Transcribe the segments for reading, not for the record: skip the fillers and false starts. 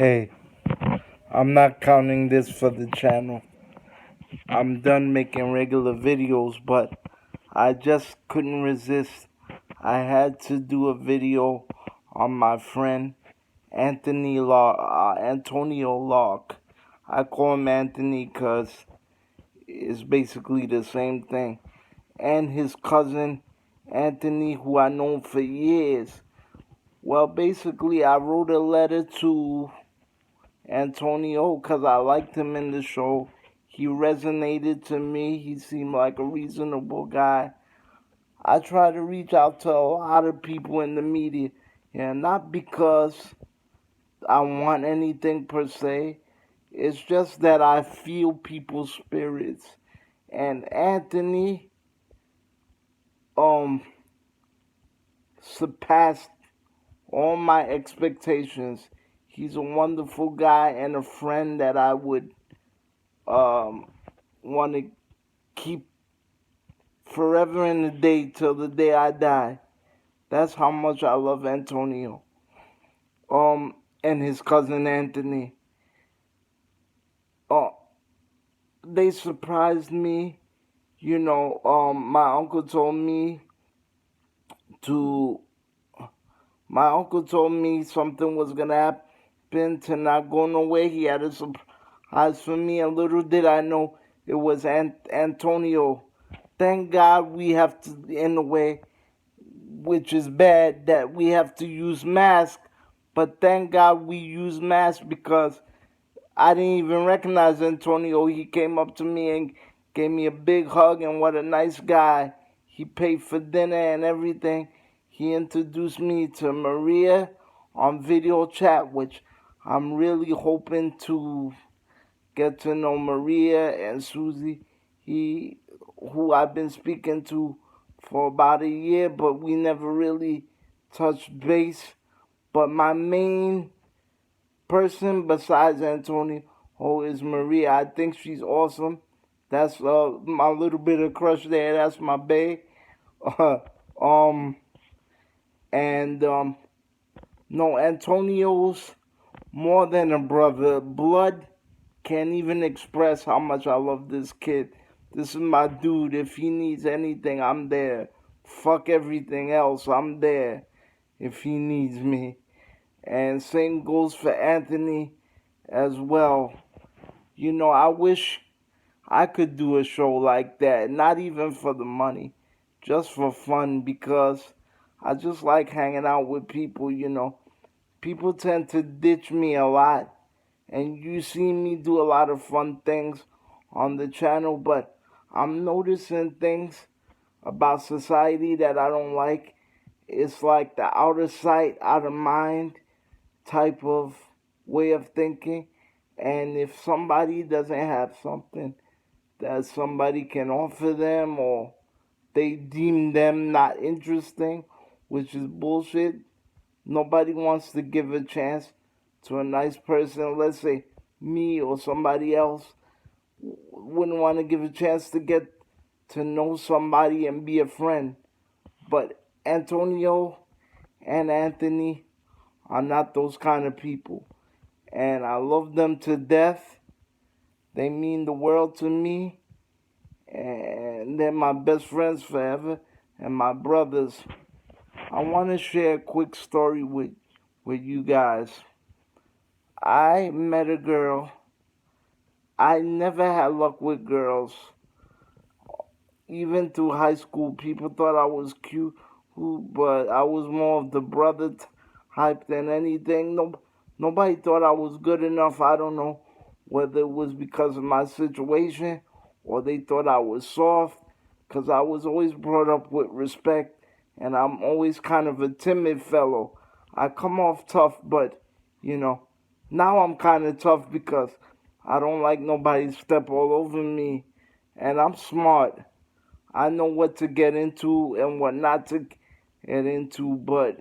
Hey, I'm not counting this for the channel. I'm done making regular videos, but I just couldn't resist. I had to do a video on my friend Antonio Locke. I call him Anthony because it's basically the same thing. And his cousin Anthony, who I known for years. Well, basically, I wrote a letter to Antonio because I liked him in the show. He resonated to me. He seemed like a reasonable guy. I try to reach out to a lot of people in the media, and not because I want anything per se. It's just that I feel people's spirits. And Anthony um surpassed all my expectations. He's a wonderful guy and a friend that I would um want to keep forever in the day till the day I die. That's how much I love Antonio. And his cousin Anthony. Uh, they surprised me. My uncle told me to. My uncle told me something was gonna happen to not go nowhere. He had a surprise for me, and little did I know it was Antonio. Thank God we have to, in a way, which is bad that we have to use masks. But thank God we use masks because I didn't even recognize Antonio. He came up to me and gave me a big hug, and what a nice guy. He paid for dinner and everything. He introduced me to Maria on video chat, which I'm really hoping to get to know Maria and Susie. Who I've been speaking to for about a year, but we never really touched base. But my main person besides Antonio is Maria. I think she's awesome. That's my little bit of crush there. That's my bae. um, and no, Antonio's more than a brother. Blood can't even express how much I love this kid. This is my dude. If he needs anything, I'm there. Fuck everything else. I'm there if he needs me. And same goes for Anthony as well. I wish I could do a show like that, not even for the money, just for fun because I just like hanging out with people. People tend to ditch me a lot, and you see me do a lot of fun things on the channel, but I'm noticing things about society that I don't like. It's like the out of sight, out of mind type of way of thinking. And if somebody doesn't have something that somebody can offer them, or they deem them not interesting, which is bullshit, nobody wants to give a chance to a nice person. Let's say me or somebody else wouldn't want to give a chance to get to know somebody and be a friend. But Antonio and Anthony are not those kind of people. And I love them to death. They mean the world to me. And they're my best friends forever and my brothers. I want to share a quick story with you guys. I met a girl. I never had luck with girls. Even through high school, people thought I was cute, but I was more of the brother type than anything. Nobody thought I was good enough. I don't know whether it was because of my situation or they thought I was soft, because I was always brought up with respect, and I'm always kind of a timid fellow. I come off tough, but now I'm kind of tough because I don't like nobody to step all over me, and I'm smart. I know what to get into and what not to get into, but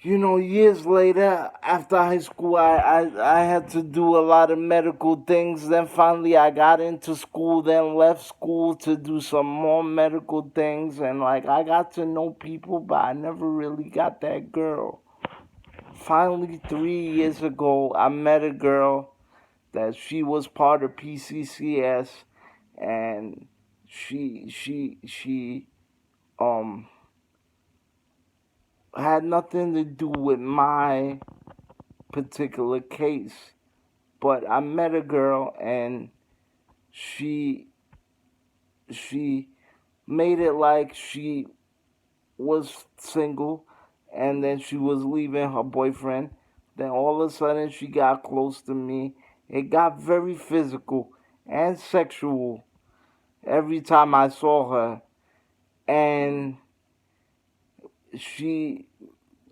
years later, after high school, I had to do a lot of medical things. Then finally, I got into school, then left school to do some more medical things. And, I got to know people, but I never really got that girl. finally 3 years ago, I met a girl that she was part of PCCS, and she um had nothing to do with my particular case. But I met a girl, and she she made it like she was single, and then she was leaving her boyfriend. Then all of a sudden she got close to me. It got very physical and sexual every time I saw her. And she,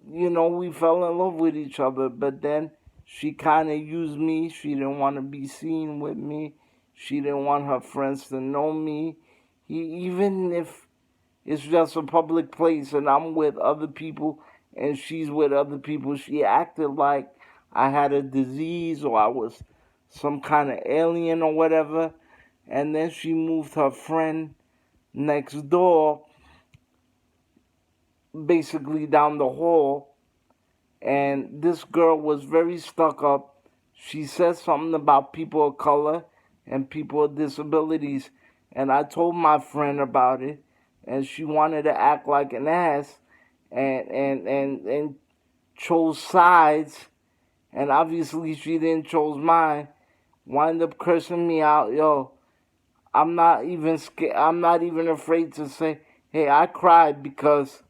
we fell in love with each other, but then she kind of used me. She didn't want to be seen with me. She didn't want her friends to know me. Even if it's just a public place and I'm with other people and she's with other people, she acted like I had a disease or I was some kind of alien or whatever. And then she moved her friend next door, basically down the hall. And this girl was very stuck up. She said something about people of color and people with disabilities. And I told my friend about it, and she wanted to act like an ass and chose sides. And obviously she didn't chose mine. Wind up cursing me out. Yo, I'm not even scared. I'm not even afraid to say, hey, I cried because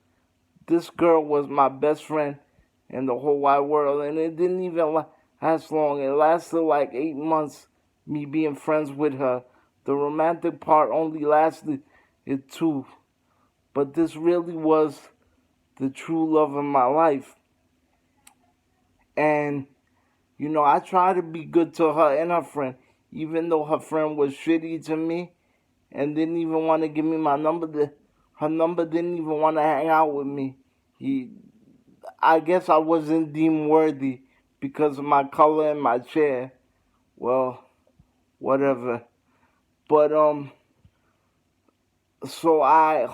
this girl was my best friend in the whole wide world, and it didn't even last long. It lasted like 8 months, me being friends with her. The romantic part only lasted 2, but this really was the true love of my life. And I tried to be good to her and her friend, even though her friend was shitty to me and didn't even want to give me my number. Her number didn't even want to hang out with me. I guess I wasn't deemed worthy because of my color and my chair. Well, whatever. But so I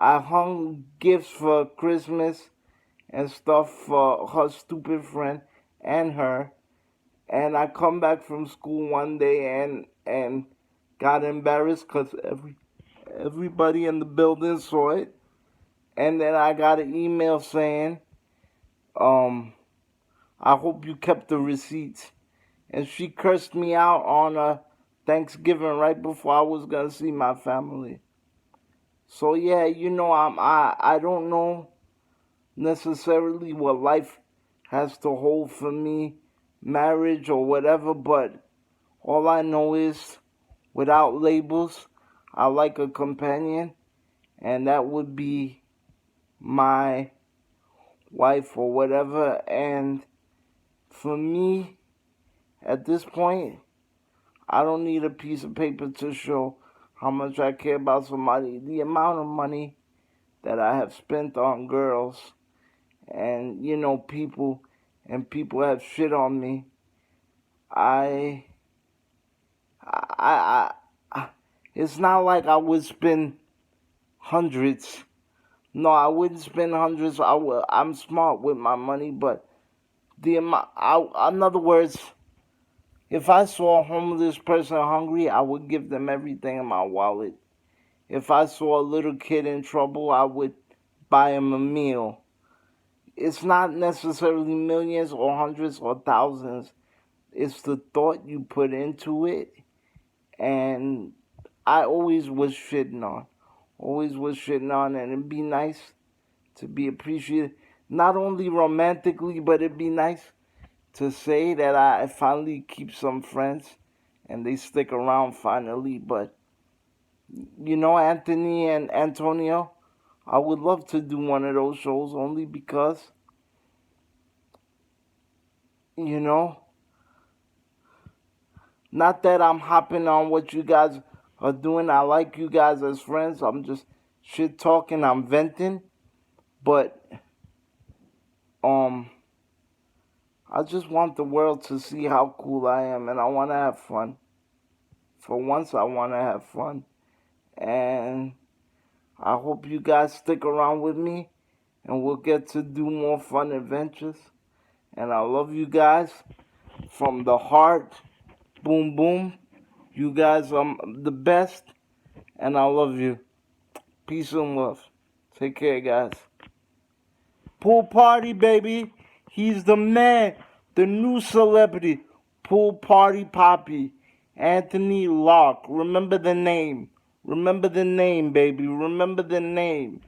hung gifts for Christmas and stuff for her stupid friend and her. And I come back from school one day and got embarrassed because everybody in the building saw it. And then I got an email saying, um, I hope you kept the receipts. And she cursed me out on Thanksgiving right before I was gonna see my family. So yeah, I don't know necessarily what life has to hold for me, marriage or whatever, but all I know is without labels, I like a companion, and that would be my wife or whatever. And for me, at this point, I don't need a piece of paper to show how much I care about somebody. The amount of money that I have spent on girls and, people, and people have shit on me. I, I it's not like I would spend hundreds. No, I wouldn't spend hundreds. I'm smart with my money, but the amount, in other words, if I saw a homeless person hungry, I would give them everything in my wallet. If I saw a little kid in trouble, I would buy him a meal. It's not necessarily millions or hundreds or thousands. It's the thought you put into it. And I always was shitting on. Always was shitting on. And it'd be nice to be appreciated. Not only romantically, but it'd be nice to say that I finally keep some friends and they stick around finally. But, Anthony and Antonio, I would love to do one of those shows only because, you know, not that I'm hopping on what you guys are doing. I like you guys as friends. I'm just shit talking, I'm venting. But, um, I just want the world to see how cool I am and I want to have fun. For once, I want to have fun. And I hope you guys stick around with me. and we'll get to do more fun adventures. And I love you guys from the heart. Boom, boom. You guys are the best, and I love you. Peace and love. Take care, guys. Pool party, baby. He's the man, the new celebrity. Pool party Papi. Anthony Locke. Remember the name. Remember the name, baby. Remember the name.